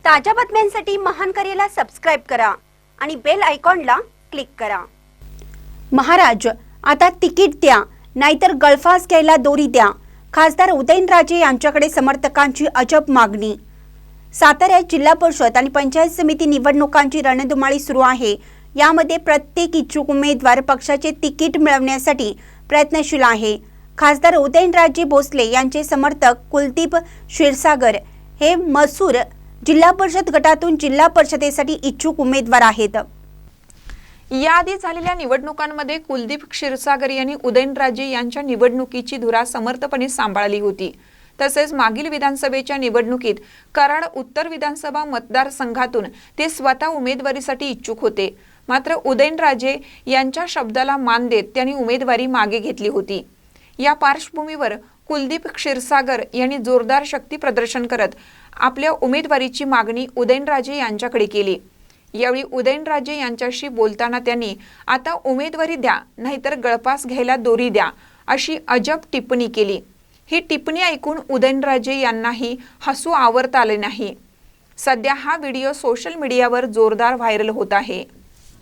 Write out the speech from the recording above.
ताज्या बातम्यांसाठी महान करेला सबस्क्राइब करा आणि बेल आयकॉनला क्लिक करा। महाराज आता तिकीट द्या नाहीतर गळफास घ्यायला दोरी द्या। खासदार उदयनराजे यांच्याकडे समर्थकांची अजब मागणी। साताऱ्यात जिल्हा परिषद आणि पंचायत समिती निवडणुकांची रणधुमाळी सुरू आहे। यामध्ये प्रत्येक इच्छुक उमेदवार पक्षाचे तिकीट मिळवण्यासाठी प्रयत्नशील आहे। खासदार उदयनराजे भोसले यांचे समर्थक कुलदीप क्षीरसागर हे मसूर जिल्हा परिषद गटातून जिल्हा परिषदेसाठी इच्छुक उमेदवार आहेत। याआधी झालेल्या निवडणुकांमध्ये कुलदीप क्षीरसागर यांनी उदयनराजे यांच्या निवडणुकीची धुरा समर्थपणे सांभाळली होती। तसेच मागील विधानसभेच्या निवडणुकीत कराड उत्तर विधानसभा मतदारसंघातून ते स्वतः उमेदवारीसाठी इच्छुक होते। मात्र उदयनराजे यांच्या शब्दाला मान देत त्यांनी उमेदवारी मागे घेतली होती। या पार्श्वभूमीवर कुलदीप क्षीरसागर यांनी जोरदार शक्ती प्रदर्शन करत आपल्या उमेदवारीची मागणी उदयनराजे यांच्याकडे केली। यावेळी उदयनराजे यांच्याशी बोलताना त्यांनी आता उमेदवारी द्या नाहीतर गळफास घ्यायला दोरी द्या अशी अजब टिप्पणी केली। ही टिप्पणी ऐकून उदयनराजे यांनाही हसू आवरता आले नाही। सध्या हा व्हिडिओ सोशल मीडियावर जोरदार व्हायरल होत आहे।